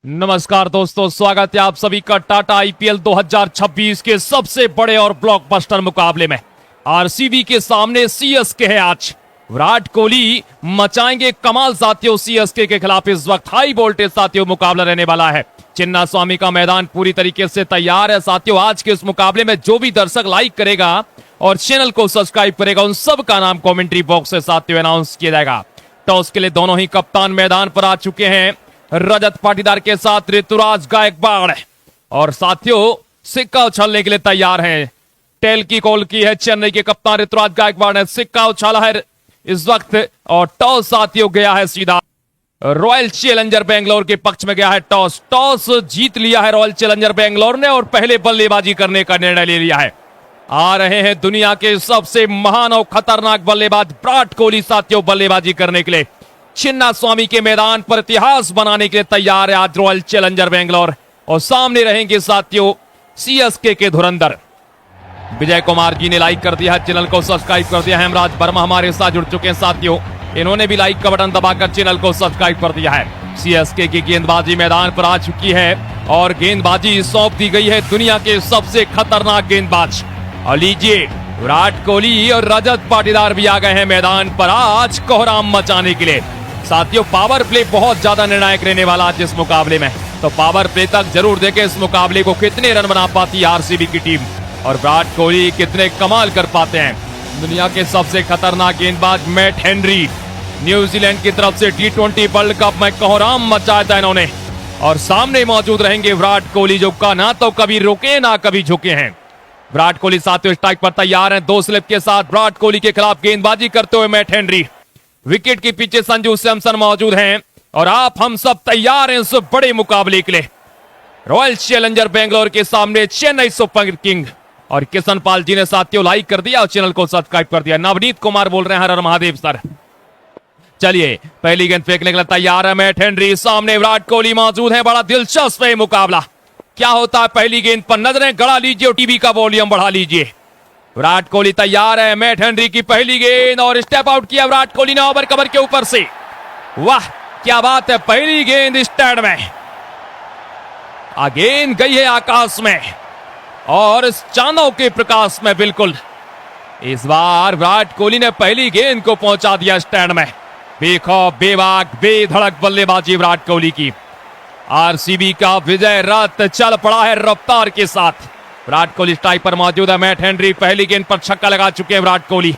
नमस्कार दोस्तों, स्वागत है आप सभी का टाटा आईपीएल 2026 के सबसे बड़े और ब्लॉकबस्टर मुकाबले में। आरसीबी के सामने सीएसके है। आज विराट कोहली मचाएंगे कमाल। साथियों, सीएसके के खिलाफ इस वक्त हाई वोल्टेज साथियों मुकाबला रहने वाला है। चिन्ना स्वामी का मैदान पूरी तरीके से तैयार है। साथियों, आज के इस मुकाबले में जो भी दर्शक लाइक करेगा और चैनल को सब्सक्राइब करेगा, उन सब का नाम कॉमेंट्री बॉक्स से साथियों अनाउंस किया जाएगा। टॉस के लिए दोनों ही कप्तान मैदान पर आ चुके हैं। रजत पाटीदार के साथ ऋतुराज गायकवाड़ और साथियों सिक्का उछलने के लिए तैयार हैं। टेल की कॉल की है चेन्नई के कप्तान ऋतुराज गायकवाड़ ने। सिक्का उछाला है इस वक्त और टॉस साथियों गया है सीधा रॉयल चैलेंजर बेंगलोर के पक्ष में गया है। टॉस जीत लिया है रॉयल चैलेंजर बेंगलोर ने और पहले बल्लेबाजी करने का निर्णय ले लिया है। आ रहे हैं दुनिया के सबसे महान और खतरनाक बल्लेबाज विराट कोहली साथियों बल्लेबाजी करने के लिए। चिन्ना स्वामी के मैदान पर इतिहास बनाने के लिए तैयार है आज रॉयल चैलेंजर बेंगलोर और सामने रहेंगे साथियों सीएसके के धुरंधर। विजय कुमार जी ने लाइक कर दिया है, चैनल को सब्सक्राइब कर दिया है। हेमराज वर्मा हमारे साथ जुड़ चुके हैं साथियों, इन्होंने भी लाइक का बटन दबाकर चैनल को सब्सक्राइब कर दिया है। सीएसके की गेंदबाजी मैदान पर आ चुकी है और गेंदबाजी सौंप दी गई है दुनिया के सबसे खतरनाक गेंदबाज। और लीजिए विराट कोहली और रजत पाटीदार भी आ गए हैं मैदान पर आज कोहराम मचाने के लिए। साथियों, पावर प्ले बहुत ज्यादा निर्णायक रहने वाला आज इस मुकाबले में, तो पावर प्ले तक जरूर देखें इस मुकाबले को कितने रन बना पाती है आरसीबी की टीम और विराट कोहली कितने कमाल कर पाते हैं। दुनिया के सबसे खतरनाक गेंदबाज मैट हेनरी न्यूजीलैंड की तरफ से टी20 वर्ल्ड कप में कोहराम मचाया था इन्होंने और सामने मौजूद रहेंगे विराट कोहली जो का ना तो कभी रुके ना कभी झुके हैं। विराट कोहली साथियों स्ट्राइक पर तैयार हैं। दो स्लिप के साथ विराट कोहली के खिलाफ गेंदबाजी करते हुए मैट हेनरी। विकेट के पीछे संजू सैमसन मौजूद हैं और आप हम सब तैयार हैं इस बड़े मुकाबले के लिए। रॉयल चैलेंजर बेंगलोर के सामने चेन्नई सुपर किंग। और किशन पाल जी ने साथियों लाइक कर दिया और चैनल को सब्सक्राइब कर दिया। नवनीत कुमार बोल रहे हैं हर हर महादेव सर। चलिए पहली गेंद फेंकने के लिए तैयार है मैट हेनरी। सामने विराट कोहली मौजूद है। बड़ा दिलचस्प है मुकाबला, क्या होता है पहली गेंद पर नजरें गड़ा लीजिए और टीवी का वॉल्यूम बढ़ा लीजिए। विराट कोहली तैयार है। मैट हेनरी की पहली गेंद और स्टेप आउट किया विराट कोहली ने ओवर कवर के ऊपर से। वाह क्या बात है, पहली गेंद स्टैंड में, गेंद गई है आकाश में और चांदों के प्रकाश में। बिल्कुल इस बार विराट कोहली ने पहली गेंद को पहुंचा दिया स्टैंड में। बेखौफ बेबाक बेधड़क बल्लेबाजी विराट कोहली की। आरसीबी का विजय रथ चल पड़ा है रफ्तार के साथ। विराट कोहली स्ट्राइक पर मौजूद है। मैट हेनरी पहली गेंद पर छक्का लगा चुके हैं विराट कोहली।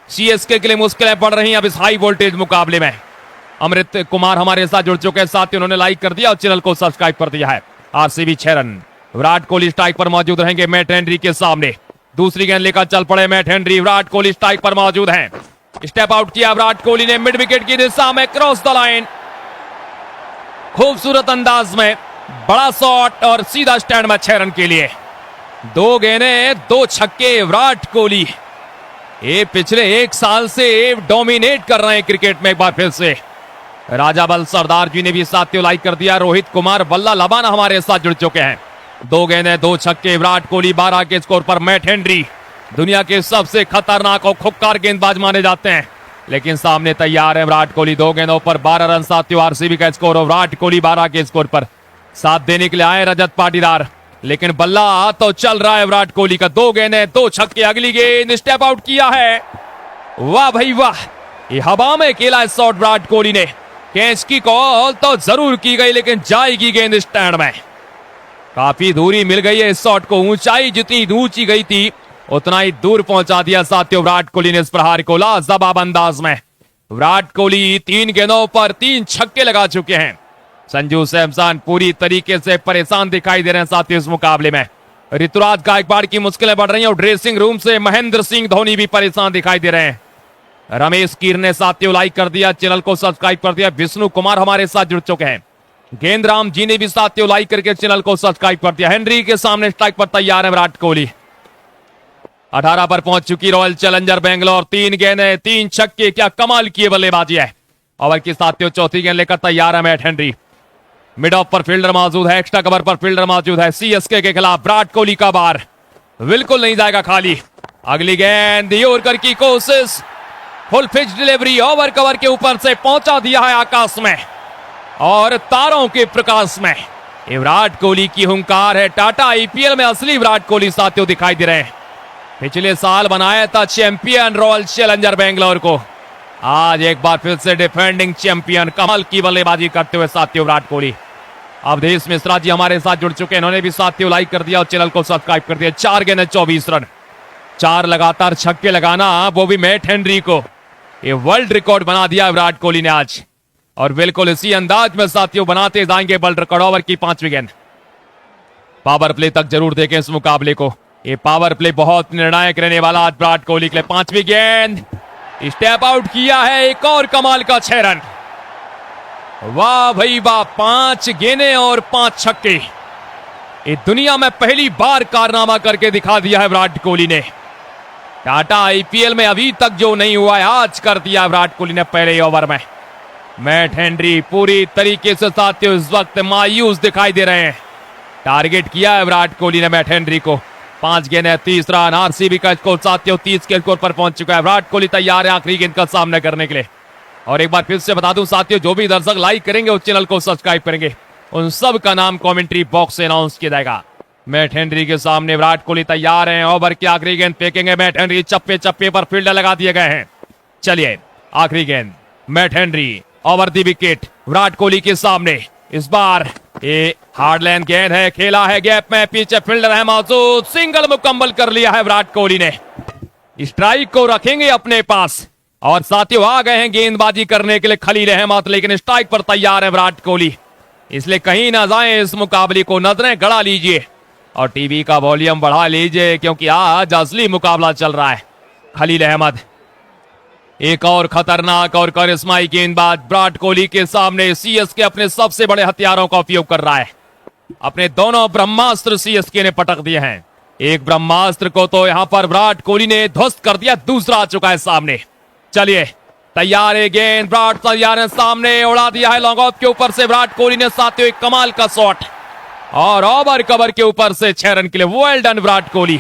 सीएसके के लिए मुश्किलें बढ़ रही हैं अब इस हाई वोल्टेज मुकाबले में। अमृत कुमार हमारे साथ जुड़ चुके हैं, साथ ही उन्होंने लाइक कर दिया और चैनल को सब्सक्राइब कर दिया है। RCB 6 run. Virat Kohli strike पर मौजूद रहेंगे मैट हेनरी के सामने। दूसरी गेंद लेकर चल पड़े Matt Henry. Virat Kohli strike पर मौजूद है। स्टेप आउट किया विराट कोहली ने मिड विकेट की दिशा में, क्रॉस द लाइन, खूबसूरत अंदाज में बड़ा शॉट और सीधा स्टैंड में 6 रन के लिए। 2 गेंदें 2 छक्के विराट कोहली ये पिछले 1 साल से डोमिनेट कर रहे हैं क्रिकेट में। एक बार फिर से राजा बल सरदार जी ने भी साथियों लाइक कर दिया। रोहित कुमार बल्ला लबाना हमारे साथ जुड़ चुके हैं। 2 गेंदें 2 छक्के विराट कोहली 12 के स्कोर पर। मैट हेनरी दुनिया के सबसे खतरनाक और खुक्कार गेंदबाज माने जाते हैं, लेकिन सामने तैयार है विराट कोहली। 2 गेंदों पर 12 रन साथियों आरसीबी का स्कोर और विराट कोहली 12 के स्कोर पर। साथ देने के लिए आए रजत पाटीदार, लेकिन बल्ला तो चल रहा है विराट कोहली का। 2 गेंदें 2 छक्के। अगली गेंद स्टेप आउट किया है। वाह भाई वाह, ये हवा में खेला है शॉट विराट कोहली ने। कैच की कॉल तो जरूर की गई, लेकिन जाएगी गेंद स्टैंड में। काफी दूरी मिल गई है इस शॉट को। ऊंचाई जितनी ऊंची गई थी उतना ही दूर पहुंचा दिया साथियों विराट कोहली ने इस प्रहार को लाजवाब अंदाज में। विराट कोहली 3 गेंदों पर 3 छक्के लगा चुके हैं। संजू सैमसन पूरी तरीके से परेशान दिखाई दे रहे हैं साथियों इस मुकाबले में। ऋतुराज गायकवाड़ की मुश्किलें बढ़ रही हैं और ड्रेसिंग रूम से महेंद्र सिंह धोनी भी परेशान दिखाई दे रहे हैं। रमेश कीर ने साथियों लाइक कर दिया, चैनल को सब्सक्राइब कर दिया। विष्णु कुमार हमारे साथ जुड़ चुके हैं। गेंद राम जी ने भी साथियों लाइक करके चैनल को सब्सक्राइब कर दिया। हेनरी के सामने स्ट्राइक पर तैयार है विराट कोहली। 18 पर पहुंच चुकी रॉयल चैलेंजर बेंगलोर। 3 गेंदें 3 छक्के, क्या कमाल की बल्लेबाजी है। ओवर की साथियों चौथी गेंद लेकर तैयार है मैट हेनरी। मिड ऑफ पर फील्डर मौजूद है, एक्स्ट्रा कवर पर फील्डर मौजूद है। सीएसके के खिलाफ विराट कोहली का बार बिल्कुल नहीं जाएगा खाली। अगली गेंद यॉर्कर की कोशिश, full pitch delivery, over cover के ऊपर से पहुंचा दिया है आकाश में। और तारों के प्रकाश में ये विराट कोहली की हुंकार है। टाटा आईपीएल में असली विराट कोहली साथियों दिखाई दे रहे हैं। पिछले साल बनाया था चैंपियन रॉयल चैलेंजर बेंगलोर को, आज एक बार फिर से डिफेंडिंग चैंपियन कमाल की बल्लेबाजी करते हुए साथियों विराट कोहली। अवधेश मिश्रा जी हमारे साथ जुड़ चुके हैं, इन्होंने भी साथियों लाइक कर दिया और चैनल को सब्सक्राइब कर दिया। 4 गेंद 24 रन, 4 लगातार छक्के लगाना, वो भी मैट हेनरी को, ये वर्ल्ड रिकॉर्ड बना दिया विराट कोहली ने आज। और बिल्कुल इसी अंदाज में साथियों बनाते जाएंगे वर्ल्ड रिकॉर्ड। ओवर की 5वीं गेंद, पावर प्ले तक जरूर देखें इस मुकाबले को, ये पावर प्ले बहुत निर्णायक रहने वाला आज विराट कोहली के लिए। 5वीं गेंद, स्टेप आउट किया है, एक और कमाल का 6 रन। वाह भाई वाह, 5 गेंदें और 5 छक्के, ये दुनिया में पहली बार कारनामा करके दिखा दिया है विराट कोहली ने। टाटा आईपीएल में अभी तक जो नहीं हुआ है आज कर दिया विराट कोहली ने पहले ओवर में। मैट हेनरी पूरी तरीके से साथियों इस वक्त मायूस दिखाई दे रहे हैं। टारगेट किया है विराट कोहली ने मैट हेनरी को। 5 गेंद 30 रन, आरसीबी का स्कोर साथियों 30 के स्कोर पर पहुंच चुका है। विराट कोहली तैयार है आखिरी गेंद का सामना करने के लिए। और एक बार फिर से बता दूं साथियों, जो भी दर्शक लाइक करेंगे उस चैनल को सब्सक्राइब करेंगे, उन सब का नाम कमेंट्री बॉक्स से अनाउंस किया जाएगा। मैट हेनरी के सामने विराट कोहली तैयार हैं। ओवर की आखिरी गेंद फेंकेंगे मैट हेनरी, चप्पे चप्पे पर फील्डर लगा दिए गए हैं। चलिए आखिरी गेंद, Matt Henry over the wicket Virat Kohli के सामने। इस बार ये हार्ड लाइन गेंद है, खेला है गैप में, पीछे फील्डर है मौजूद, सिंगल मुकम्मल कर लिया है विराट कोहली ने। स्ट्राइक को रखेंगे अपने पास और साथियों आ गए हैं गेंदबाजी करने के लिए खलील अहमद, लेकिन स्ट्राइक पर तैयार है विराट कोहली, इसलिए कहीं ना जाए इस मुकाबले को, नजरें गड़ा लीजिए और टीवी का वॉल्यूम बढ़ा लीजिए क्योंकि आज असली मुकाबला चल रहा है। खलील अहमद एक और खतरनाक और करिश्माई गेंदबाज विराट कोहली के सामने। सीएसके अपने सबसे बड़े हथियारों का उपयोग कर रहा है, अपने दोनों ब्रह्मास्त्र सीएसके ने पटक दिए हैं। एक ब्रह्मास्त्र को तो यहां पर विराट कोहली ने ध्वस्त कर दिया, दूसरा आ चुका है सामने। चलिए तैयार है गेंद, विराट तैयार है, सामने उड़ा दिया है लॉन्ग ऑफ के ऊपर से विराट कोहली ने साथियों, एक कमाल का शॉट और ओवर कवर के ऊपर से 6 रन के लिए। वेल डन विराट कोहली,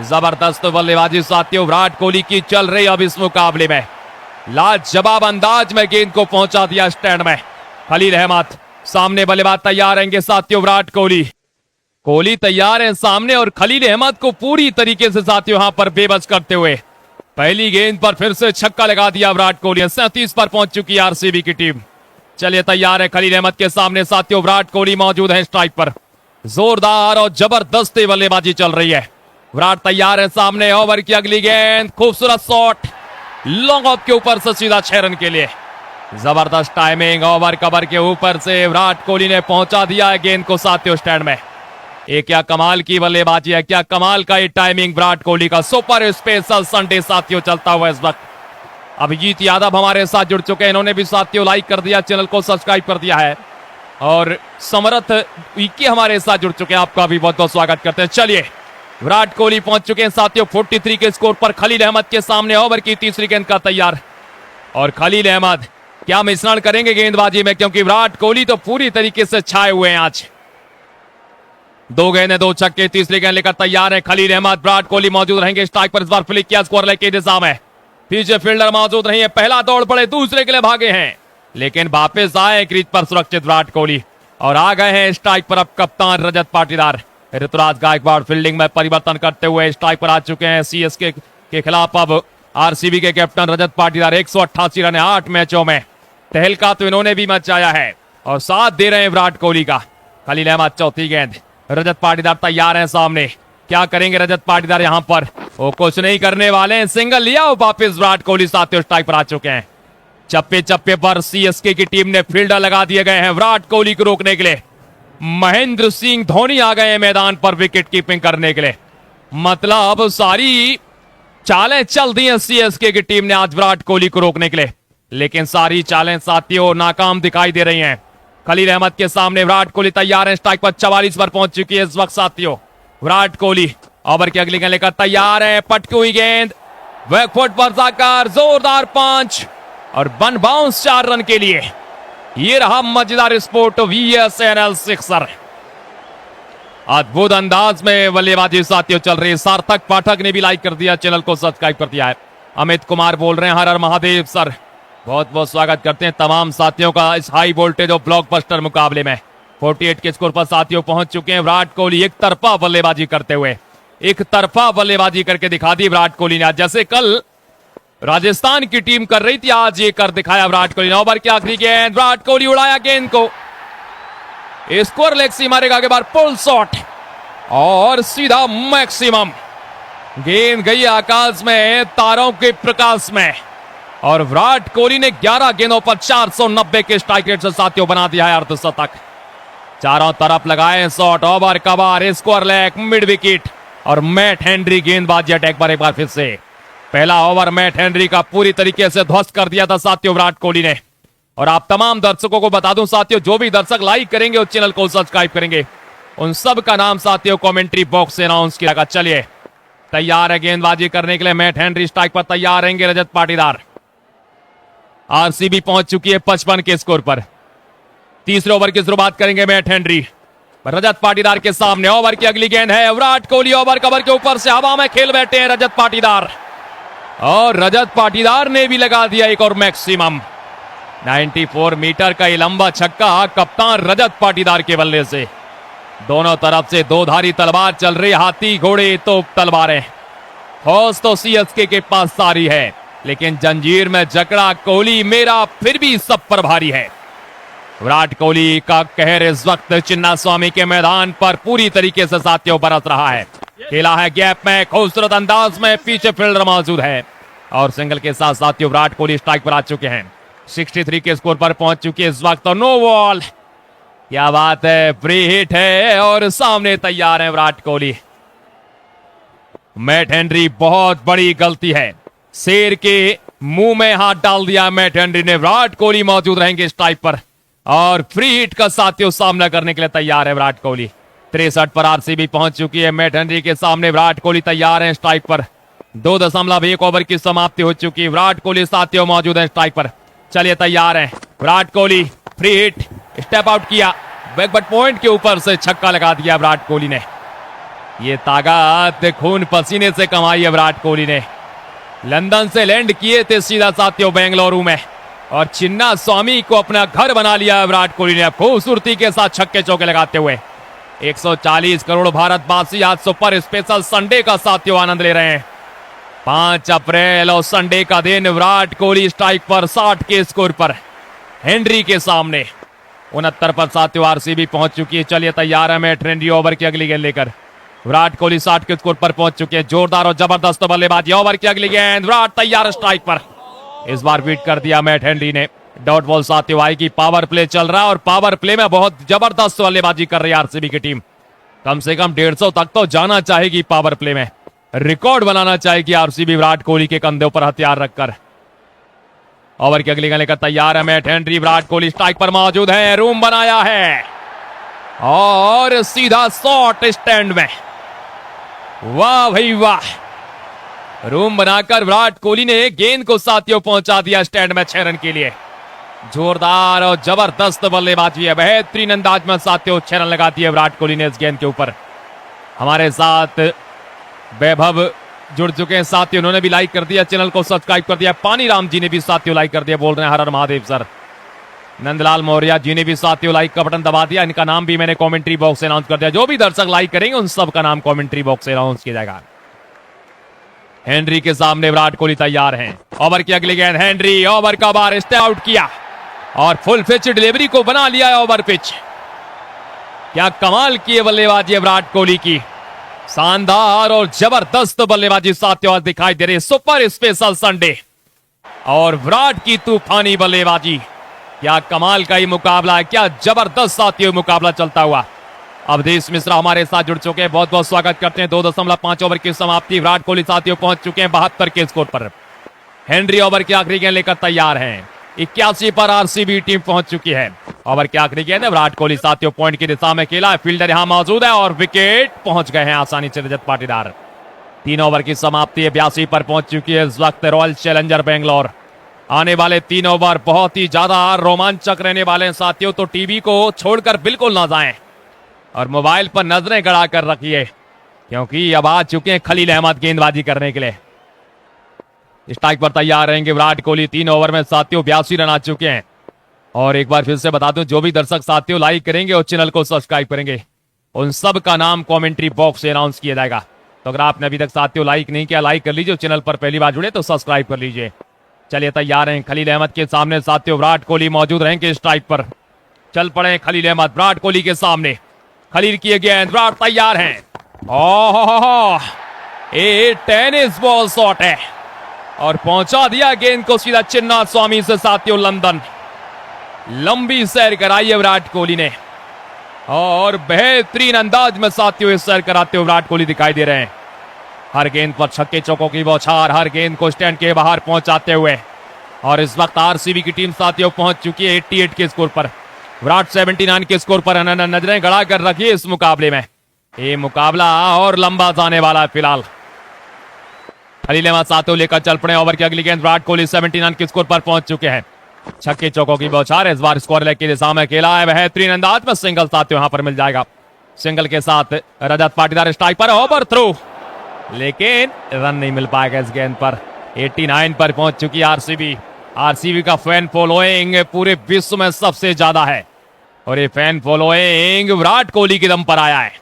जबरदस्त बल्लेबाजी साथियों विराट कोहली की चल रही अब इस मुकाबले में। लाजवाब अंदाज में गेंद को पहुंचा दिया स्टैंड में। खलील अहमद सामने बल्लेबाज तैयार रहेंगे साथियों विराट कोहली। कोहली तैयार है सामने और खलील अहमद को पूरी तरीके से साथियों यहां पर बेबस करते हुए पहली गेंद पर फिर से छक्का लगा दिया विराट कोहली। 37 पर पहुंच चुकी है आरसीबी की टीम। चलिए तैयार है खलील अहमद के सामने साथियों विराट कोहली मौजूद है स्ट्राइक पर। जोरदार और जबरदस्त बल्लेबाजी चल रही है। विराट तैयार है सामने, ओवर की अगली गेंद, खूबसूरत शॉट लॉन्ग ऑफ के ऊपर से सीधा 6 रन के लिए। जबरदस्त टाइमिंग, ओवर कवर के ऊपर से विराट कोहली ने पहुंचा दिया है गेंद को साथियों स्टैंड में। ये क्या कमाल की बल्लेबाजी है, क्या कमाल का ये टाइमिंग विराट कोहली का। सुपर स्पेशल संडे साथियों चलता हुआ इस वक्त। अभिजीत यादव हमारे साथ जुड़ चुके हैं, इन्होंने भी साथियों लाइक कर दिया, चैनल को सब्सक्राइब कर दिया है। और समर्थ वीके हमारे साथ जुड़ चुके हैं, आपका भी बहुत बहुत स्वागत करते हैं। चलिए विराट कोहली पहुंच चुके हैं साथियों 43 के स्कोर पर। खलील अहमद के सामने ओवर की तीसरी गेंद का तैयार और खलील अहमद क्या मिश्रण करेंगे गेंदबाजी में, क्योंकि विराट कोहली तो पूरी तरीके से छाए हुए हैं आज। 2 गेंदें 2 छक्के, तीसरी गेंद लेकर तैयार है खलील अहमद। विराट कोहली मौजूद रहेंगे स्ट्राइक पर, इस बार फ्लिक किया, स्कोर लेके निजाम है, पीछे फील्डर मौजूद नहीं है, पहला दौड़ पड़े, दूसरे के लिए भागे हैं, लेकिन वापस आए क्रीज पर सुरक्षित विराट कोहली और आ गए हैं स्ट्राइक पर अब कप्तान रजत पाटीदार। ऋतुराज गायकवाड़ फील्डिंग में परिवर्तन करते हुए स्ट्राइक पर आ चुके हैं सीएसके के खिलाफ। अब आरसीबी के कैप्टन रजत पाटीदार 188 रन 8 मैचों में, तहलका तो इन्होंने भी मचाया है और साथ दे रहे हैं विराट कोहली का। खलील अहमद चौथी गेंद, रजत पाटीदार तैयार हैं सामने, क्या करेंगे रजत पाटीदार यहां पर, वो कुछ नहीं करने वाले हैं, सिंगल लिया और वापस विराट कोहली साथियों स्ट्राइक पर आ चुके हैं। चप्पे चप्पे पर सीएसके की टीम ने फील्डर लगा दिए गए हैं विराट कोहली को रोकने के लिए। महेंद्र सिंह धोनी आ गए हैं मैदान पर विकेट कीपिंग करने के लिए। मतलब सारी चालें चल दी हैं सीएसके की टीम ने आज विराट कोहली को रोकने के लिए, लेकिन सारी चालें साथियों नाकाम दिखाई दे रही हैं। खलील अहमद के सामने विराट कोहली तैयार है, स्ट्राइक पर 44 पर पहुंच चुकी है इस वक्त साथियों विराट कोहली। ओवर की अगली गेंद लेकर तैयार है, पटकी हुई गेंद बैकफुट पर जाकर जोरदार पंच और 1 बाउंस 4 रन के लिए। ये रहा मजेदार स्पोर्ट VSNL सिक्सर। अद्भुत अंदाज में बल्लेबाजी साथियों चल रही है। सार्थक पाठक ने भी लाइक कर दिया, चैनल को सब्सक्राइब कर दिया है। अमित कुमार बोल रहे हैं हर हर महादेव सर, बहुत बहुत स्वागत करते हैं तमाम साथियों का इस हाई वोल्टेज और ब्लॉकबस्टर मुकाबले में। 48 के स्कोर पर साथियों पहुंच चुके हैं। विराट कोहली एक तरफा बल्लेबाजी करते हुए, एक तरफा बल्लेबाजी करके दिखा दी विराट कोहली ने। आज जैसे कल राजस्थान की टीम कर रही थी, आज ये कर दिखाया विराट कोहली ने। ओवर की आखिरी गेंद, विराट कोहली उड़ाया गेंद को, स्कोर लेग सी मारेगा के बाद पुल शॉट और सीधा मैक्सिमम। गेंद गई आकाश में तारों के प्रकाश में और विराट कोहली ने 11 गेंदों पर 490 के स्ट्राइक रेट से साथियों बना दिया है अर्धशतक। चारों तरफ लगाए shot, over cover, score leg, mid wicket और मैट हेनरी गेंदबाजी अटैक पर एक बार फिर से। पहला ओवर मैट हेनरी का पूरी तरीके से ध्वस्त कर दिया था साथियों विराट कोहली ने। और आप तमाम दर्शकों को बता दूं साथियों, जो भी दर्शक लाइक करेंगे उस चैनल को सब्सक्राइब करेंगे, उन सब का नाम साथियों कमेंट्री बॉक्स से अनाउंस किया। चलिए तैयार है गेंदबाजी करने के लिए मैट हेनरी, स्ट्राइक पर तैयार रहेंगे रजत पाटीदार। आरसीबी पहुंच चुकी है 55 के स्कोर पर। तीसरे ओवर की शुरुआत करेंगे मैट हेनरी, रजत पाटीदार के सामने। ओवर की अगली गेंद है, विराट कोहली ओवर कवर के ऊपर से हवा में खेल बैठे हैं रजत पाटीदार और रजत पाटीदार ने भी लगा दिया एक और मैक्सिमम। 94 मीटर का ये लंबा छक्का कप्तान रजत पाटीदार के बल्ले से। दोनों तरफ से दो धारी तलवार चल रही, हाथी घोड़े तो तलवारें। फौज तो सीएसके के पास सारी है, लेकिन जंजीर में जकड़ा कोहली मेरा फिर भी सब पर भारी है। विराट कोहली का कहर इस वक्त चिन्नास्वामी के मैदान पर पूरी तरीके से साथियों बरस रहा है। खेला है गैप में, खूबसूरत अंदाज में, पीछे फील्डर मौजूद है और सिंगल के साथ साथियों विराट कोहली स्ट्राइक पर आ चुके हैं। 63 के स्कोर पर पहुंच चुके हैं इस वक्त और नो बॉल। क्या बात है, फ्री हिट है और सामने तैयार है विराट कोहली। मैट हेनरी, बहुत बड़ी गलती है, शेर के मुंह में हाथ डाल दिया मैट हेनरी ने। विराट कोहली मौजूद रहेंगे स्ट्राइक पर और फ्री हिट का साथियों सामना करने के लिए तैयार है विराट कोहली। 63 पर आरसीबी पहुंच चुकी है। मैट हेनरी के सामने विराट कोहली तैयार है स्ट्राइक पर। 2.1 ओवर की समाप्ति हो चुकी है। विराट कोहली साथियों मौजूद है स्ट्राइक पर। चलिए तैयार है Virat Kohli, free hit, step out किया, बैकबट पॉइंट के ऊपर से छक्का लगा दिया विराट कोहली ने। ये ताकत खून पसीने से कमाई है विराट कोहली ने। लंदन से लैंड किए थे सीधा साथियों बेंगलुरु में और चिन्नास्वामी को अपना घर बना लिया विराट कोहली ने खूबसूरती के साथ छक्के चौके लगाते हुए। 140 करोड़ भारतवासी आज सुपर स्पेशल संडे का साथियों आनंद ले रहे हैं। 5 अप्रैल और संडे का दिन। विराट कोहली स्ट्राइक पर 60 के स्कोर पर हेनरी के सामने। 69 पर साथियों आरसीबी पहुंच चुकी है। चलिए तैयार है मैट हेनरी ओवर की अगली गेंद लेकर। विराट कोहली 60 के स्कोर पर पहुंच चुके हैं। जोरदार और जबरदस्त बल्लेबाजी। ओवर की अगली गेंद, विराट तैयार स्ट्राइक पर। इस बार बीट कर दिया मैट हेनरी ने। डॉट बॉल साथियों आएगी। पावर प्ले चल रहा है और पावर प्ले में बहुत जबरदस्त बल्लेबाजी कर रही है आरसीबी की टीम। कम से कम 150 तक तो जाना चाहेगी पावर प्ले में, रिकॉर्ड बनाना चाहेगी आरसीबी विराट कोहली के कंधों पर हथियार रखकर। ओवर की अगली गेंद लेकर तैयार है Matt Henry. Virat Kohli strike पर मौजूद है, रूम बनाया है और सीधा शॉट स्टैंड में। वाह भाई वाह, रूम बनाकर विराट कोहली ने गेंद को साथियों पहुंचा दिया स्टैंड में 6 रन के लिए। जोरदार और जबरदस्त बल्लेबाजी है, बेहतरीन अंदाज में साथियों 6 रन लगा दिए विराट कोहली ने इस गेंद के ऊपर। हमारे साथ वैभव जुड़ चुके हैं साथियों, उन्होंने भी लाइक कर दिया, चैनल को सब्सक्राइब कर दिया। पानी राम जी ने भी साथियों लाइक कर दिया, बोल रहे हैं हर हर महादेव सर। नंदलाल मौर्य जी ने भी साथियों लाइक का बटन दबा दिया, इनका नाम भी मैंने कमेंट्री बॉक्स से अनाउंस कर दिया। जो भी दर्शक लाइक करेंगे उन सब का नाम कमेंट्री बॉक्स से अनाउंस किया जाएगा। हेनरी के सामने विराट कोहली तैयार हैं। ओवर की अगली गेंद, हेनरी ओवर का बार स्टे आउट किया और फुल पिच डिलीवरी को बना लिया है ओवर पिच। क्या कमाल की बल्लेबाजी है विराट कोहली की, शानदार और जबरदस्त बल्लेबाजी साथियों आज दिखाई दे रही है सुपर स्पेशल संडे। और विराट की तूफानी बल्लेबाजी, क्या कमाल का ही मुकाबला है, क्या जबरदस्त साथियों मुकाबला चलता हुआ। अवधेश मिश्रा हमारे साथ जुड़ चुके हैं, बहुत बहुत स्वागत करते हैं। 2.5 ओवर की समाप्ति। विराट कोहली साथियों पहुंच चुके हैं 72 के स्कोर पर। हेनरी ओवर की आखिरी गेंद लेकर तैयार हैं। 81 पर आरसीबी टीम पहुंच चुकी है। ओवर की आखिरी गेंद है, विराट कोहली साथियों पॉइंट की दिशा में खेला है, फील्डर यहां मौजूद है और विकेट पहुंच गए हैं आसानी से रजत पाटीदार। 3 ओवर की समाप्ति है, 82 पर पहुंच चुकी है इस वक्त रॉयल चैलेंजर बेंगलोर। आने वाले 3 ओवर बहुत ही ज्यादा रोमांचक रहने वाले हैं साथियों, तो टीवी को छोड़कर बिल्कुल ना जाएं और मोबाइल पर नजरें गड़ा कर रखिए, क्योंकि अब आ चुके हैं खलील अहमद गेंदबाजी करने के लिए। स्ट्राइक पर तैयार रहेंगे विराट कोहली। 3 ओवर में साथियों 82 रन आ चुके हैं। और एक बार फिर से बता दूं, जो भी दर्शक साथियों लाइक करेंगे और चैनल को सब्सक्राइब करेंगे, उन सब का नाम कमेंट्री बॉक्स से अनाउंस किया जाएगा। तो अगर आपने अभी तक साथियों लाइक नहीं किया, लाइक कर लीजिए। चैनल पर पहली बार जुड़े तो सब्सक्राइब कर लीजिए। चलिए तैयार हैं खलील अहमद के सामने साथियों विराट कोहली मौजूद रहेंगे स्ट्राइक पर। चल पड़े खलील अहमद विराट कोहली के सामने। खलील किए गेंद, विराट तैयार हैं। ओह, ये टेनिस बॉल शॉट है और पहुंचा दिया गेंद को सीधा चिन्ना स्वामी से साथियों लंदन। लंबी सैर कराई है विराट कोहली ने और बेहतरीन अंदाज में साथियों इस सैर कराते हुए विराट कोहली दिखाई दे रहे हैं। हर गेंद पर छक्के चौकों की बौछार, हर गेंद को स्टैंड के बाहर पहुंचाते हुए। और इस वक्त आरसीबी की टीम साथियों पहुंच चुकी है 88 के स्कोर पर। विराट 79 के स्कोर पर नजरें गड़ा कर रखी है इस मुकाबले में। ये मुकाबला और लंबा जाने वाला है फिलहाल। खलील अहमद साथियों लेकर चल पड़े ओवर की अगली गेंद। विराट कोहली 79 के स्कोर पर पहुंच चुके हैं। छक्के चौकों की बौछार, इस बार स्कोर लेग की दिशा में खेला है बेहतरीन अंदाज में। सिंगल साथियों यहां पर मिल जाएगा। सिंगल के साथ रजत पाटीदार स्ट्राइक पर, ओवर थ्रो, लेकिन रन नहीं मिल पाएगा इस गेंद पर। 89 पर पहुंच चुकी आरसीबी। आरसीबी का फैन फॉलोइंग पूरे विश्व में सबसे ज्यादा है और ये फैन फॉलोइंग विराट कोहली के दम पर आया है।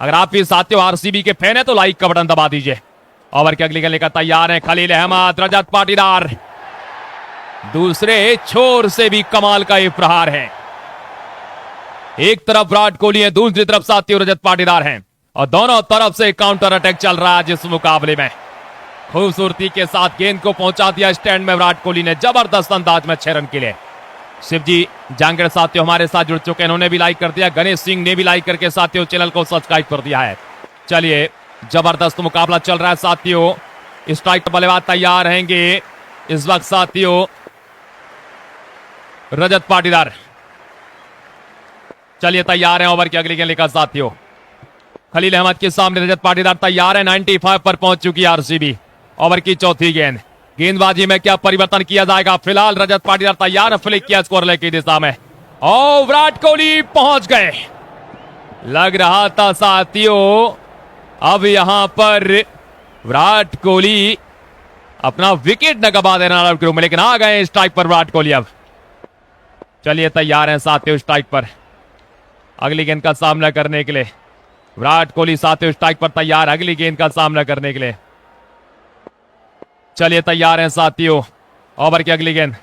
अगर आप भी साथियों आरसीबी के फैन है तो लाइक का बटन दबा दीजिए। ओवर की अगली गेंद लेकर तैयार है खलील अहमद। रजत पाटीदार दूसरे छोर से भी कमाल का ये प्रहार है। एक तरफ विराट कोहली है, दूसरी तरफ साथियों रजत पाटीदार हैं और दोनों तरफ से काउंटर अटैक चल रहा है जिस मुकाबले में। खूबसूरती के साथ गेंद को पहुंचा दिया स्टैंड में विराट कोहली ने जबरदस्त अंदाज में 6 रन के लिए। शिवजी जांगड़ साथियों हमारे साथ जुड़ चुके हैं, उन्होंने भी लाइक कर दिया। गणेश सिंह ने भी लाइक करके साथियों चैनल को सब्सक्राइब कर दिया है। चलिए जबरदस्त मुकाबला चल रहा है साथियों। स्ट्राइक पर बल्लेबाज तैयार रहेंगे इस वक्त साथियों रजत पाटीदार। चलिए तैयार हैं ओवर की अगली गेंद लेकर साथियों। खलील अहमद के सामने रजत पाटीदार तैयार है। 95 पर पहुंच चुकी आरसीबी। ओवर की चौथी गेंद। गेंदबाजी में क्या परिवर्तन किया जाएगा? फिलहाल रजत पाटीदार तैयार है, फ्लिक किया स्कोर लेग की दिशा में और विराट कोहली पहुंच गए। लग रहा था साथियों अब यहां पर विराट कोहली अपना विकेट न गवा देना आउट के रूप में, लेकिन आ गए स्ट्राइक पर विराट कोहली अब। चलिए तैयार हैं साथियों स्ट्राइक पर अगली गेंद का सामना करने के लिए। विराट कोहली साथियों स्ट्राइक पर तैयार अगली गेंद का सामना करने के लिए। चलिए तैयार हैं साथियों ओवर की अगली गेंद।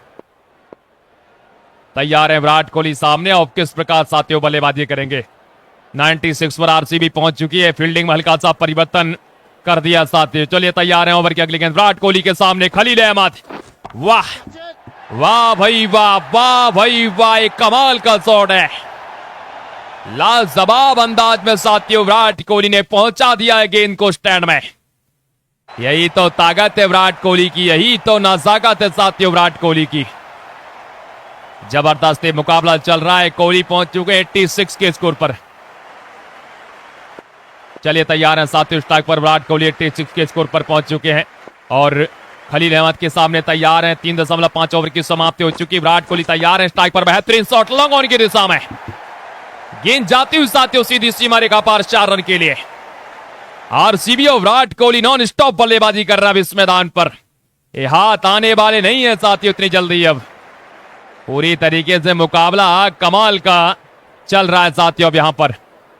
तैयार हैं विराट कोहली सामने और किस प्रकार साथियों बल्लेबाजी करेंगे। 96 पर आरसीबी पहुंच चुकी है। फील्डिंग में हल्का सा परिवर्तन कर दिया साथियों। चलिए तैयार हैं ओवर की अगली गेंद। विराट कोहली के सामने खलील अहमद। वाह वाह भाई वाह, वाह भाई वाह, एक कमाल का शॉट है। लाजवाब अंदाज में साथियों विराट कोहली ने पहुंचा दिया है गेंद को स्टैंड में। यही तो ताकत है विराट कोहली की, यही तो नजाकत है साथियों विराट कोहली की। जबरदस्त मुकाबला चल रहा है। कोहली पहुंच चुके 86 के स्कोर पर। चलिए तैयार हैं साथियों स्ट्राइक पर विराट कोहली 86 के स्कोर पर पहुंच चुके हैं और खलील अहमद के सामने तैयार हैं। 3.5 ओवर की समाप्ति हो चुकी। विराट कोहली तैयार है स्ट्राइक पर। बेहतरीन शॉट लॉन्ग ऑन की दिशा में, गेंद जाती हुई साथियों सीधी सीमा रेखा पार 4 रन के लिए। आरसीबी और विराट कोहली नॉन स्टॉप बल्लेबाजी कर रहा है इस मैदान पर। ये हाथ आने वाले नहीं है साथियों इतनी जल्दी। अब पूरी तरीके से मुकाबला कमाल का चल रहा है साथियों अब यहां पर।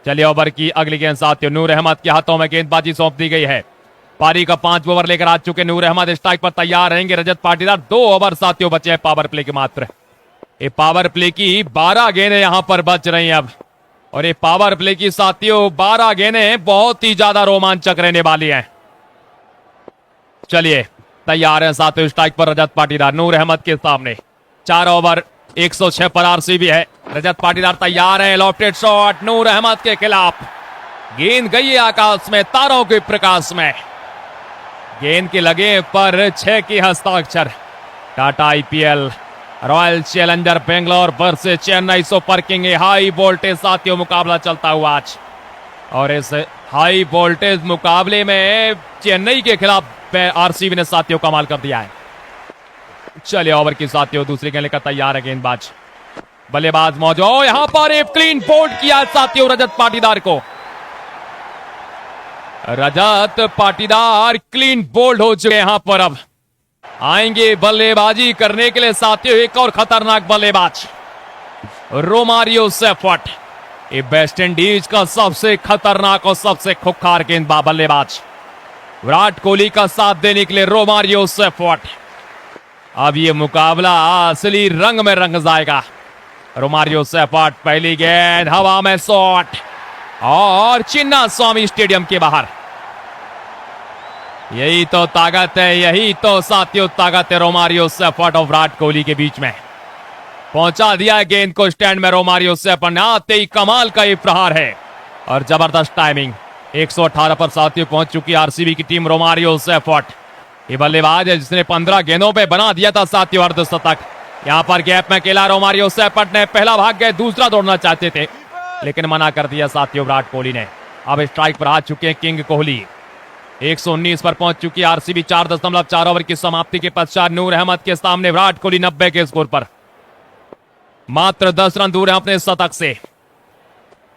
चलिए ओवर की अगली गेंद साथियों नूर अहमद के हाथों में गेंदबाजी सौंप दी गई है। पारी का 5 ओवर लेकर आ चुके नूर अहमद। स्ट्राइक पर तैयार रहेंगे रजत पाटीदार। 2 ओवर साथियों बचे हैं पावर प्ले के मात्र। ये पावर प्ले की 12 गेंदें यहां पर बच रही हैं अब और ये पावर प्ले की साथियों 12 गेंदें बहुत ही ज्यादा रोमांचक रहने वाली हैं। चलिए तैयार हैं साथियों स्ट्राइक पर रजत पाटीदार नूर अहमद के सामने। 4 ओवर 106 पर आरसीबी है। रजत पाटीदार तैयार है। लॉफ्टेड शॉट नूर अहमद के खिलाफ। गेंद गई है आकाश में तारों के प्रकाश में। गेंद के लगे पर 6 की हस्ताक्षर। Tata IPL royal challenger Bangalore versus Chennai super king. High voltage साथियों मुकाबला चलता हुआ आज और इस हाई वोल्टेज मुकाबले में चेन्नई के खिलाफ आरसीबी ने साथियों कमाल कर दिया है। चलिए ओवर की साथियों दूसरी गेंद लेकर तैयार है गेंदबाज। बल्लेबाज मौजूद। यहां पर एक क्लीन बोल्ड किया साथियों रजत पाटीदार को। रजत पाटीदार क्लीन बोल्ड हो चुके यहां पर अब आएंगे बल्लेबाजी करने के लिए साथियों एक और खतरनाक बल्लेबाज रोमारियो सेफर्ट। ये वेस्ट इंडीज का सबसे खतरनाक और सबसे खुखार गेंदबाज बल्लेबाज विराट कोहली का साथ देने के लिए रोमारियो सेफर्ट। अब ये मुकाबला असली रंग में रंग जाएगा। रोमारियो सेफर्ट पहली गेंद हवा में शॉट और चिन्ना स्वामी स्टेडियम के बाहर। यही तो ताकत है, यही तो साथियों ताकत है रोमारियो सेफर्ट और विराट कोहली के बीच में। पहुंचा दिया गेंद को स्टैंड में रोमारियो सेफर्ट ने। आते ही कमाल का ये प्रहार है और जबरदस्त टाइमिंग। 118 पर साथियों पहुंच चुकी आरसीबी की टीम। रोमारियो सेफर्ट ये बल्लेबाज है जिसने 15 गेंदों पे बना दिया था साथियों अर्धशतक। यहां पर गैप में खेला रोमारियो सेफर्ट ने। पहला भाग गए, दूसरा दौड़ना चाहते थे लेकिन मना कर दिया साथियों विराट कोहली ने। अब स्ट्राइक पर आ चुके हैं किंग कोहली। 119 पर पहुंच चुकी आरसीबी। 4.4 ओवर की समाप्ति के पश्चात नूर अहमद के सामने विराट कोहली 90 के स्कोर पर मात्र 10 रन दूर है अपने शतक से।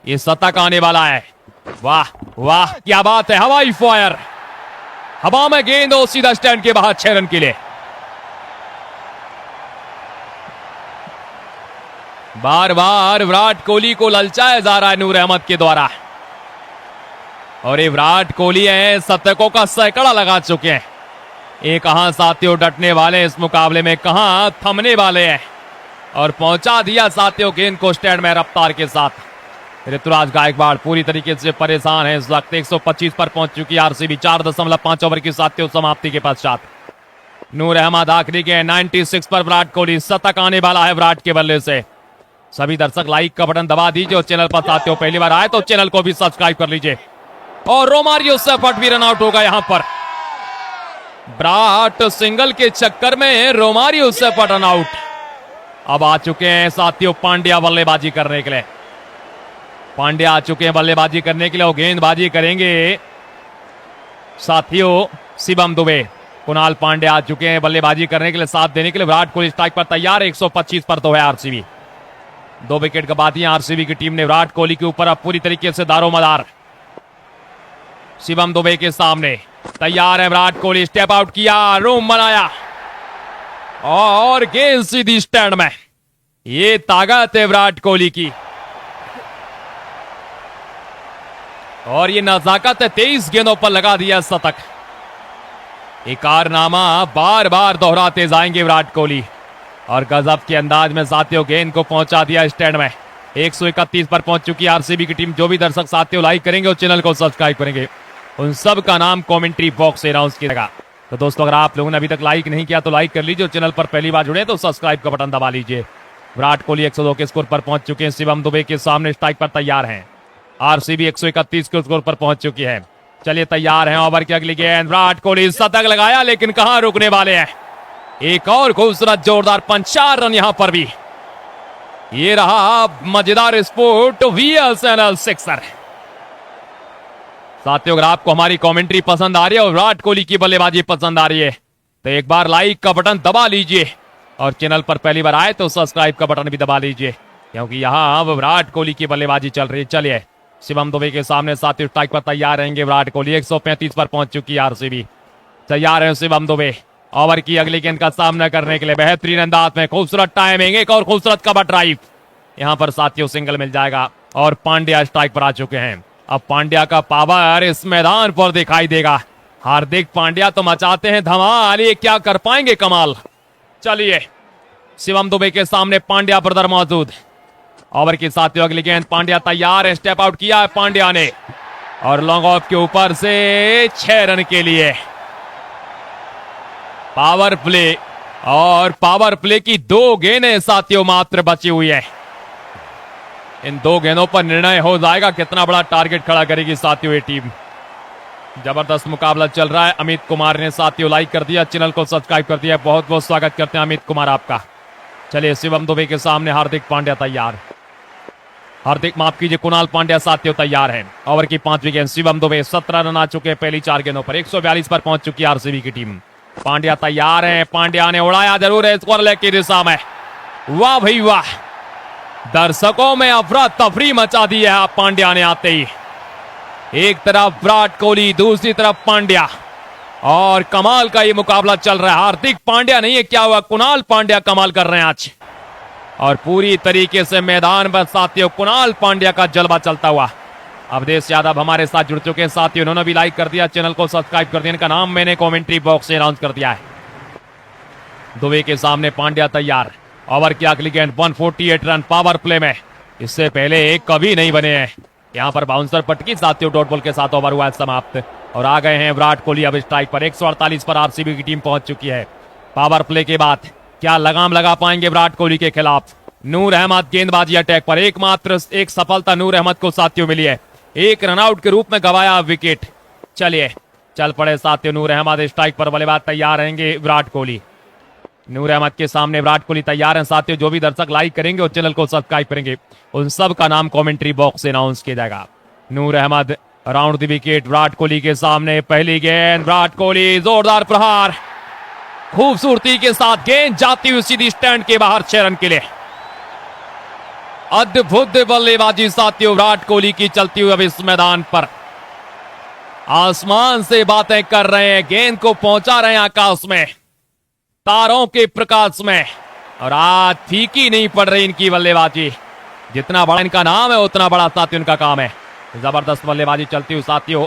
ये शतक आने वाला है। वाह वाह क्या बात है। हवाई फायर, हवा में गेंद और सीधा स्टैंड के बाहर 6 रन के लिए। बार बार विराट कोहली को ललचाया जा रहा है नूर अहमद के द्वारा। और ये विराट कोहली है शतकों का सैकड़ा लगा चुके हैं। ये कहां साथियों डटने वाले इस मुकाबले में, कहां थमने वाले हैं। और पहुंचा दिया साथियों गेंद को स्टैंड में रफ्तार के साथ। ऋतुराज गायकवाड़ पूरी तरीके से परेशान है इस वक्त। 125 पर पहुंच चुकी आरसीबी। 4.5 ओवर की साथियों समाप्ति के पश्चात नूर अहमद आखिरी के 96 पर विराट कोहली। शतक आने वाला है विराट के बल्ले से। सभी दर्शक लाइक का बटन दबा दीजिए और चैनल पर साथियों पहली बार आए तो चैनल को भी सब्सक्राइब कर लीजिए। और रोमारियो सेफर्ट भी रन आउट होगा यहां पर। विराट सिंगल के चक्कर में रोमारियो सेफर्ट रन आउट। अब आ चुके हैं साथियों पांड्या बल्लेबाजी करने के लिए। पांड्या आ चुके हैं बल्लेबाजी करने के लिए और गेंदबाजी करेंगे साथियों शिवम दुबे। कुणाल पांड्या आ चुके हैं बल्लेबाजी करने के लिए, साथ देने के लिए। विराट कोहली स्ट्राइक पर तैयार है। 125 पर तो है आरसीबी। 2 विकेट गंवा दिए आरसीबी की टीम ने विराट कोहली के ऊपर। अब पूरी तरीके से दारोमदार शिवम दुबे के सामने तैयार है विराट कोहली। स्टेप आउट किया, रूम बनाया और गेंद सीधी स्टैंड में। ये ताकत है विराट कोहली की और ये नजाकत है। 23 गेंदों पर लगा दिया शतक। एक कारनामा बार बार दोहराते जाएंगे विराट कोहली और गजब के अंदाज में साथियों गेंद को पहुंचा दिया स्टैंड में। 131 पर पहुंच चुकी आरसीबी की टीम। जो भी दर्शक साथियों लाइक करेंगे और चैनल को सब्सक्राइब करेंगे उन सब का नाम कमेंट्री बॉक्स से अनाउंस किया जाएगा। तो दोस्तों अगर आप लोगों ने अभी तक लाइक नहीं किया तो लाइक कर लीजिए और चैनल पर पहली बार जुड़े तो सब्सक्राइब का बटन दबा लीजिए। विराट कोहली 102 के स्कोर पर पहुंच चुके हैं। शिवम दुबे के सामने स्ट्राइक पर तैयार हैं। आरसीबी 131 के स्कोर पर पहुंच चुकी है। चलिए तैयार हैं ओवर की अगली गेंद। विराट कोहली शतक लगाया लेकिन कहां रुकने वाले हैं। एक और खूबसूरत जोरदार 4 रन यहां पर भी। ये रहा मजेदार स्पोर्ट वीएसएनएल सिक्सर। साथियों अगर आपको हमारी कमेंट्री पसंद आ रही है और विराट कोहली की बल्लेबाजी पसंद आ रही है तो एक बार लाइक का बटन दबा लीजिए और चैनल पर पहली बार आए तो सब्सक्राइब का बटन भी दबा लीजिए क्योंकि यहां अब विराट कोहली की बल्लेबाजी चल रही है। चलिए शिवम दुबे के सामने साथियों स्ट्राइक पर तैयार रहेंगे विराट कोहली। 135 पर पहुंच चुकी है आरसीबी। तैयार है शिवम दुबे ओवर की अगली गेंद का सामना करने के लिए। बेहतरीन अंदाज में खूबसूरत टाइमिंग, एक और खूबसूरत कवर ड्राइव। यहां पर साथियों सिंगल मिल जाएगा और पांड्या स्ट्राइक पर आ चुके हैं। अब पांड्या का पावर इस मैदान पर दिखाई देगा। हार्दिक पांड्या तो मचाते हैं धमाल, ये क्या कर पाएंगे कमाल। चलिए शिवम दुबे के सामने पांड्या ब्रदर मौजूद। ओवर के साथियों अगली गेंद। पांड्या तैयार है, स्टेप आउट किया है पांड्या ने और लॉन्ग ऑफ के ऊपर से 6 रन के लिए। पावर प्ले और पावर प्ले की 2 गेंदें साथियों मात्र बची हुई है। इन 2 गेंदों पर निर्णय हो जाएगा कितना बड़ा टारगेट खड़ा करेगी साथियों ये टीम। जबरदस्त मुकाबला चल रहा है। अमित कुमार ने साथियों लाइक कर दिया, चैनल को सब्सक्राइब कर दिया। बहुत बहुत स्वागत करते हैं अमित कुमार आपका। चलिए शिवम दुबे के सामने हार्दिक पांड्या तैयार। हार्दिक माफ कीजिए कुणाल पांड्या साथियों तैयार है। ओवर की 5वीं गेंद। शिवम दुबे 17 रन आ चुके हैं पहली 4 गेंदों पर। 142 पर पहुंच चुकी है आरसीबी की टीम। पांड्या तैयार है। पांड्या ने उड़ाया जरूर है स्कोर लेग की दिशा में। वाह भाई वाह, दर्शकों में अफरा तफरी मचा दी है पांड्या ने आते ही। एक तरफ विराट कोहली, दूसरी तरफ पांड्या और कमाल का ये मुकाबला चल रहा है। हार्दिक पांड्या नहीं है, क्या हुआ, कुणाल पांड्या कमाल कर रहे हैं आज। और पूरी तरीके से मैदान पर साथियों कुणाल पांड्या का जलवा चलता हुआ। अवधेश यादव हमारे साथ जुड़ चुके हैं साथियों, उन्होंने भी लाइक कर दिया, चैनल को सब्सक्राइब कर दिया। इनका नाम मैंने कमेंट्री बॉक्स में अनाउंस कर दिया है। दुबे के सामने पांड्या तैयार। ओवर की अगली गेंद 148 रन पावर प्ले में, इससे पहले एक कभी नहीं बने हैं। यहां पर बाउंसर पटकी साथियों, डॉट बॉल के साथ ओवर हुआ है समाप्त। और आ गए हैं विराट कोहली अब स्ट्राइक पर। 148 पर आरसीबी की टीम पहुंच चुकी है। पावर प्ले के बाद क्या लगाम लगा पाएंगे विराट कोहली के खिलाफ। नूर अहमद गेंदबाजी अटैक पर, एकमात्र एक सफलता नूर अहमद को साथियों मिली है, एक रनआउट के रूप में गवाया विकेट। चलिए चल पड़े साथियों, नूर अहमद स्ट्राइक पर, बल्लेबाज तैयार रहेंगे विराट कोहली। नूर अहमद के सामने विराट कोहली तैयार हैं साथियों। जो भी दर्शक लाइक करेंगे और चैनल को सब्सक्राइब करेंगे उन सब का नाम कमेंट्री बॉक्स से अनाउंस किया जाएगा। Noor Ahmad round the wicket Virat Kohli के सामने। पहली गेंद विराट कोहली, जोरदार प्रहार, खूबसूरती के साथ गेंद जाती हुई सीधी स्टैंड के बाहर 6 रन के लिए। अद्भुत बल्लेबाजी साथियों विराट कोहली की चलती हुई अब इस मैदान पर। आसमान से बातें कर रहे हैं, गेंद को पहुंचा रहे हैं आकाश में तारों के प्रकाश में। और आज फीकी नहीं पड़ रही इनकी बल्लेबाजी। जितना बड़ा इनका नाम है उतना बड़ा साथियों इनका काम है। जबरदस्त बल्लेबाजी चलती हुई साथियों।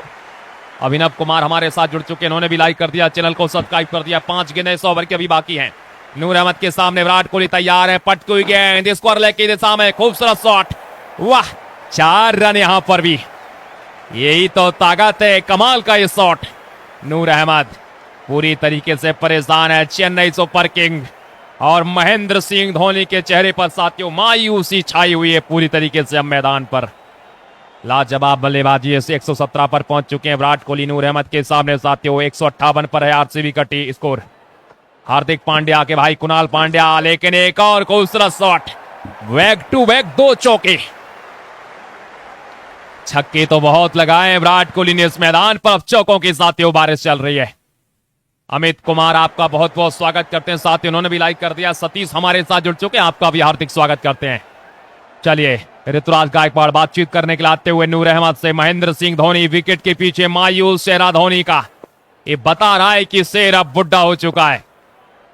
अभिनव कुमार हमारे साथ जुड़ चुके हैं, उन्होंने भी लाइक कर दिया, चैनल को सब्सक्राइब कर दिया। 5 गेंदें 100 ओवर की अभी बाकी हैं। नूर अहमद के सामने विराट कोहली तैयार है। पटकी हुई गेंद स्क्वायर लेग की दिशा में, खूबसूरत शॉट, वाह, 4 रन यहां पर भी। यही तो ताकत है, कमाल का ये शॉट। नूर अहमद पूरी तरीके से परेशान है। चेन्नई सुपर किंग और महेंद्र सिंह धोनी के चेहरे पर साथियों मायूसी छाई हुई है पूरी तरीके से अब मैदान पर। लाजवाब बल्लेबाजी से 117 पर पहुंच चुके हैं विराट कोहली। नूर अहमद के सामने साथियों 158 पर है आरसीबी का टी स्कोर। हार्दिक पांड्या के भाई कुणाल पांड्या, लेकिन एक और खूबसूरत शॉट, बैक टू बैक 2 चौके। छक्के तो बहुत लगाए विराट कोहली ने इस मैदान पर, अब चौकों की साथियों बारिश चल रही है। अमित कुमार आपका बहुत बहुत स्वागत करते हैं साथियों, उन्होंने भी लाइक कर दिया। सतीश हमारे साथ जुड़ चुके हैं, आपका भी हार्दिक स्वागत करते हैं। चलिए ऋतुराज गायकवाड़ बातचीत करने के लिए आते हुए नूर अहमद से। महेंद्र सिंह धोनी विकेट के पीछे मायूस चेहरा धोनी का, ये बता रहा है कि शेर अब बुढ़ा हो चुका है।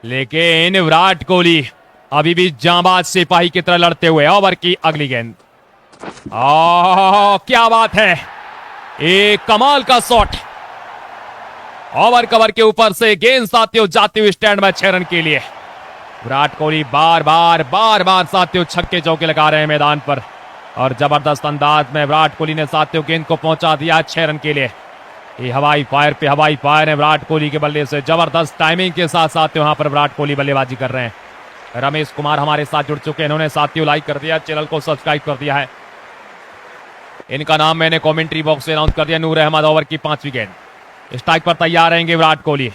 लेकिन विराट कोहली अभी भी जांबाज सिपाही की तरह लड़ते हुए। ओवर की अगली गेंद, क्या बात है, एक कमाल का शॉट। ओवर कवर के ऊपर से गेंद साथियों जाती हुई स्टैंड में 6 रन के लिए। विराट कोहली बार बार साथियों छक्के चौके लगा रहे हैं मैदान पर। और जबरदस्त अंदाज में विराट कोहली ने साथियों गेंद को पहुंचा दिया 6 रन के लिए। ये हवाई फायर पे हवाई फायर है विराट कोहली के बल्ले से। जबरदस्त टाइमिंग के साथ साथियों यहां पर विराट कोहली बल्लेबाजी कर रहे हैं। रमेश कुमार हमारे साथ जुड़ चुके हैं, इन्होंने साथियों लाइक कर दिया, चैनल को सब्सक्राइब कर दिया है। इनका नाम मैंने कमेंट्री बॉक्स में अनाउंस कर दिया। नूर अहमद ओवर की 5वीं गेंद, स्ट्राइक पर तैयार रहेंगे विराट कोहली।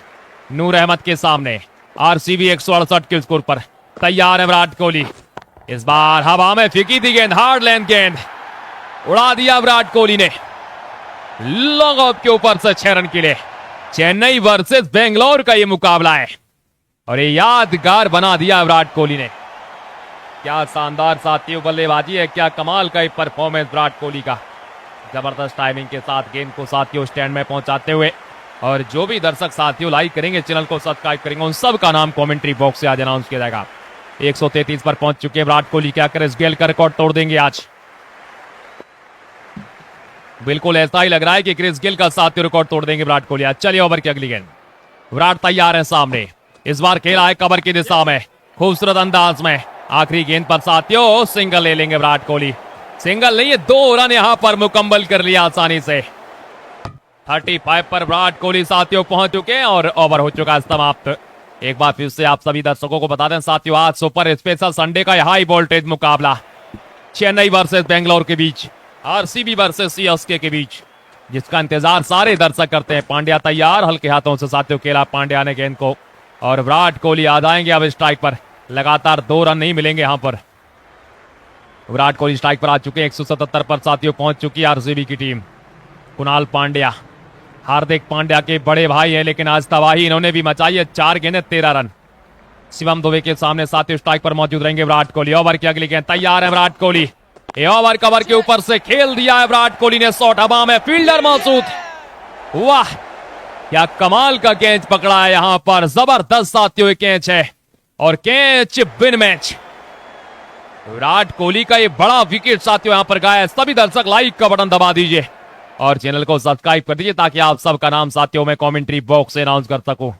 नूर अहमद के सामने आरसीबी 168 के स्कोर पर तैयार है विराट कोहली। इस बार हवा में फेंकी थी गेंद, हार्ड लेंथ गेंद, उड़ा दिया विराट कोहली ने लॉन्ग ऑफ के ऊपर से 6 रन के लिए। चेन्नई वर्सेस बेंगलोर का यह मुकाबला है और ये यादगार बना दिया विराट कोहली ने। क्या शानदार साथियों बल्लेबाजी है, क्या कमाल का परफॉर्मेंस विराट कोहली का। जबरदस्त टाइमिंग के साथ गेंद को साथियों स्टैंड में पहुंचाते हुए। और जो भी दर्शक साथियों लाइक करेंगे, चैनल को सब्सक्राइब करेंगे, उन सब का नाम कमेंट्री बॉक्स से आज अनाउंस किया जाएगा। 133 पर पहुंच चुके विराट कोहली, क्या क्रिस गेल का रिकॉर्ड तोड़ देंगे आज। बिल्कुल ऐसा ही लग रहा है कि क्रिस गेल का साथियों रिकॉर्ड तोड़ देंगे विराट कोहली आज। चलिए ओवर की अगली गेंद, विराट तैयार है सामने, इस बार खेला है कवर की दिशा में, खूबसूरत अंदाज में। आखिरी गेंद पर साथियों सिंगल ले लेंगे विराट कोहली। सिंगल नहीं है, 2 रन यहां पर मुकम्मल कर लिया आसानी से। 35 पर विराट कोहली साथियों पहुंच चुके हैं और ओवर हो चुका है समाप्त। एक बार फिर से आप सभी दर्शकों को बता दें साथियों, आज सुपर स्पेशल संडे का हाई वोल्टेज मुकाबला चेन्नई वर्सेस बेंगलोर के बीच, आरसीबी वर्सेस सीएसके के बीच, जिसका इंतजार सारे दर्शक करते हैं। पांड्या तैयार, हल्के हाथों से साथियों खेला पांड्या ने गेंद को और विराट कोहली आ जाएंगे अब स्ट्राइक पर। लगातार 2 रन नहीं मिलेंगे यहां पर। विराट कोहली स्ट्राइक पर आ चुके हैं, 177 पर साथियों पहुंच चुकी है आरसीबी की टीम। कुणाल पांड्या हार्दिक पांड्या के बड़े भाई हैं, लेकिन आज तबाही इन्होंने भी मचाई है। 4 गेंदें 13 रन। शिवम दुबे के सामने साथियों स्ट्राइक पर मौजूद रहेंगे विराट कोहली। ओवर की अगली गेंद, तैयार है विराट कोहली। ये ओवर कवर के ऊपर से खेल दिया है विराट कोहली ने, शॉट हवा में, फील्डर मौजूद, वाह क्या कमाल का कैच पकड़ा है यहां पर, जबरदस्त साथियों ये कैच है और catch win match. Virat Kohli का ये बड़ा विकेट साथियों यहां पर गया है। सभी दर्शक लाइक का बटन दबा दीजिए और चैनल को सब्सक्राइब कर दीजिए ताकि आप सबका नाम साथियों में कमेंट्री बॉक्स से अनाउंस कर सकूं।